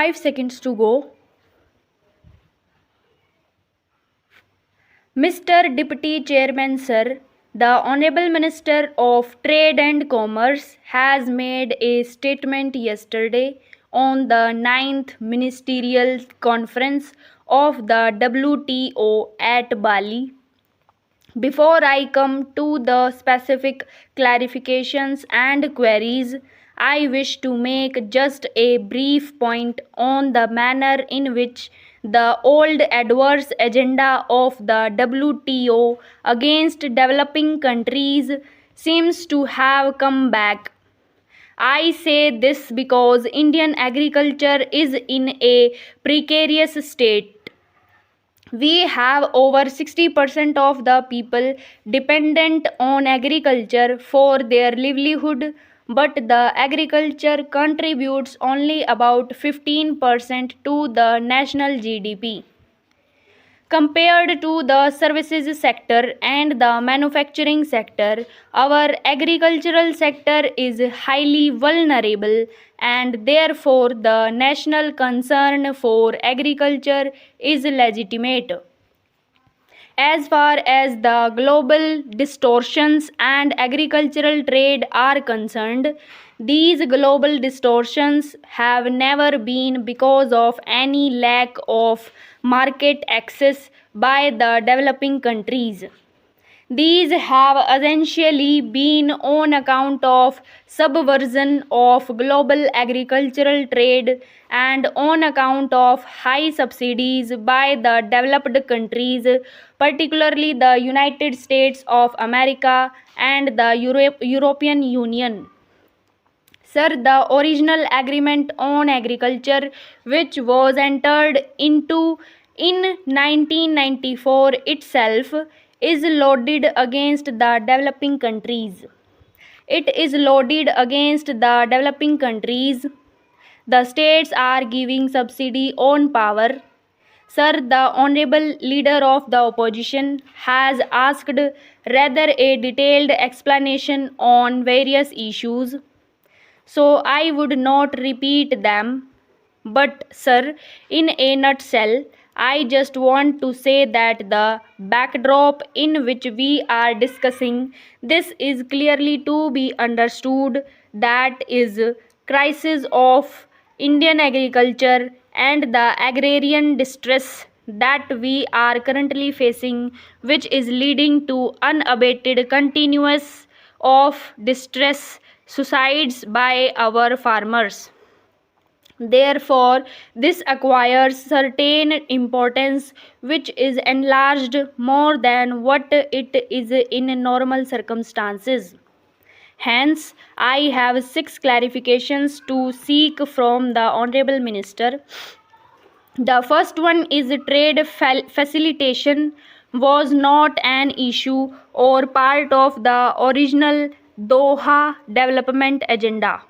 5 seconds to go. Mr. Deputy Chairman Sir, the Honorable Minister of Trade and Commerce has made a statement yesterday on the 9th Ministerial Conference of the WTO at Bali. Before I come to the specific clarifications and queries, I wish to make just a brief point on the manner in which the old adverse agenda of the WTO against developing countries seems to have come back. I say this because Indian agriculture is in a precarious state. We have over 60% of the people dependent on agriculture for their livelihood, but the agriculture contributes only about 15% to the national GDP. Compared to the services sector and the manufacturing sector, our agricultural sector is highly vulnerable, and therefore the national concern for agriculture is legitimate. As far as the global distortions and agricultural trade are concerned, these global distortions have never been because of any lack of market access by the developing countries. These have essentially been on account of subversion of global agricultural trade and on account of high subsidies by the developed countries, particularly the United States of America and the European Union. Sir, the original agreement on agriculture, which was entered into in 1994 itself, is loaded against the developing countries. It is loaded against the developing countries. The states are giving subsidy on power. Sir, the Honorable Leader of the Opposition has asked rather a detailed explanation on various issues, so I would not repeat them. But, sir, in a nutshell, I just want to say that the backdrop in which we are discussing this is clearly to be understood, that is, crisis of Indian agriculture and the agrarian distress that we are currently facing, which is leading to unabated continuous of distress suicides by our farmers. Therefore, this acquires certain importance which is enlarged more than what it is in normal circumstances. Hence, I have 6 clarifications to seek from the Honorable Minister. The first one is trade facilitation was not an issue or part of the original Doha development agenda.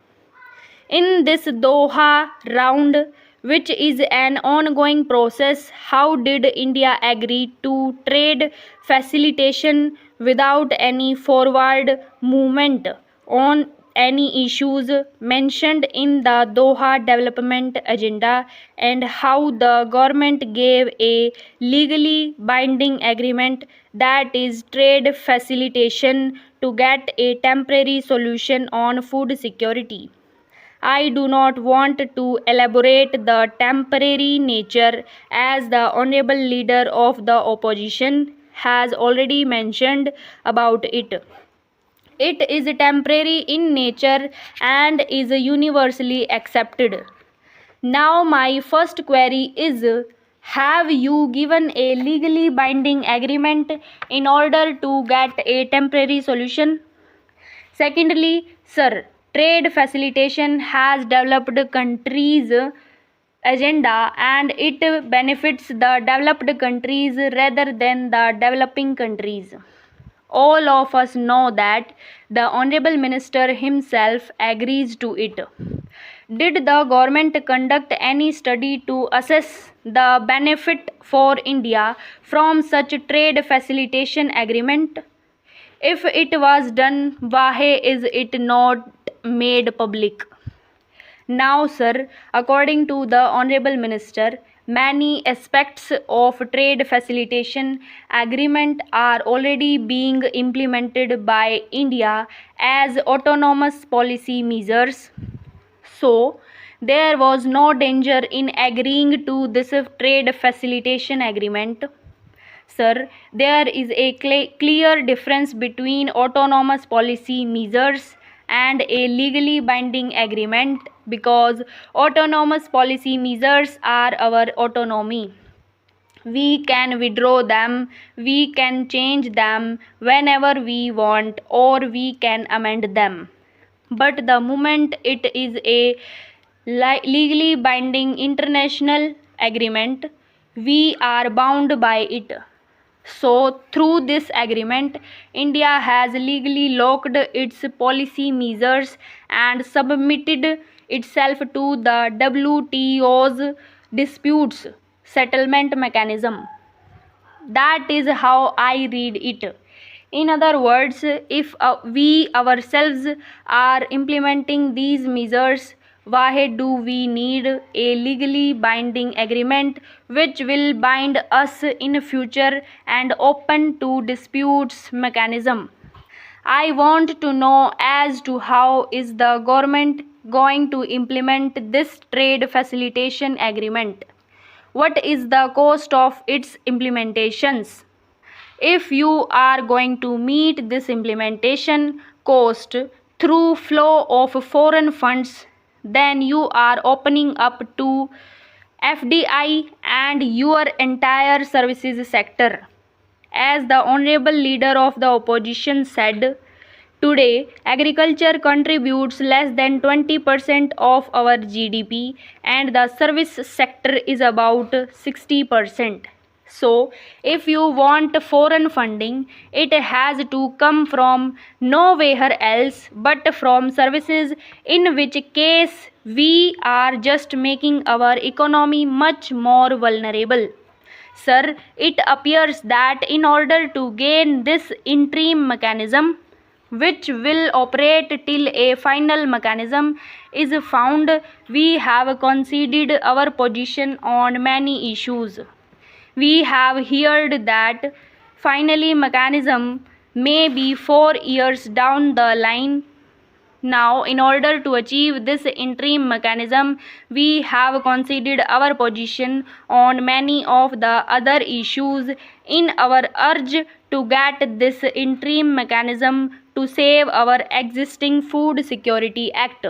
In this Doha round, which is an ongoing process, how did India agree to trade facilitation without any forward movement on any issues mentioned in the Doha development agenda, and how the government gave a legally binding agreement, that is trade facilitation, to get a temporary solution on food security? I do not want to elaborate the temporary nature, as the Honorable Leader of the Opposition has already mentioned about it. It is temporary in nature and is universally accepted. Now my first query is, have you given a legally binding agreement in order to get a temporary solution? Secondly, sir, trade facilitation has developed countries' agenda and it benefits the developed countries rather than the developing countries. All of us know that the Honorable Minister himself agrees to it. Did the government conduct any study to assess the benefit for India from such trade facilitation agreement? If it was done, why is it not made public? Now, sir, according to the Honorable Minister, many aspects of trade facilitation agreement are already being implemented by India as autonomous policy measures. So, there was no danger in agreeing to this trade facilitation agreement. Sir, there is a clear difference between autonomous policy measures and a legally binding agreement because autonomous policy measures are our autonomy. We can withdraw them, we can change them whenever we want, or we can amend them. But the moment it is a legally binding international agreement, we are bound by it. So, through this agreement, India has legally locked its policy measures and submitted itself to the WTO's disputes settlement mechanism. That is how I read it. In other words, if we ourselves are implementing these measures, why do we need a legally binding agreement which will bind us in future and open to disputes mechanism? I want to know as to how is the government going to implement this trade facilitation agreement. What is the cost of its implementations? If you are going to meet this implementation cost through flow of foreign funds, then you are opening up to FDI and your entire services sector. As the honorable leader of the opposition said, today agriculture contributes less than 20% of our GDP and the service sector is about 60%. So, if you want foreign funding, it has to come from nowhere else but from services, in which case we are just making our economy much more vulnerable. Sir, it appears that in order to gain this interim mechanism, which will operate till a final mechanism is found, we have conceded our position on many issues. We have heard that finally mechanism may be 4 years down the line. Now, in order to achieve this interim mechanism, we have conceded our position on many of the other issues in our urge to get this interim mechanism to save our existing Food Security Act.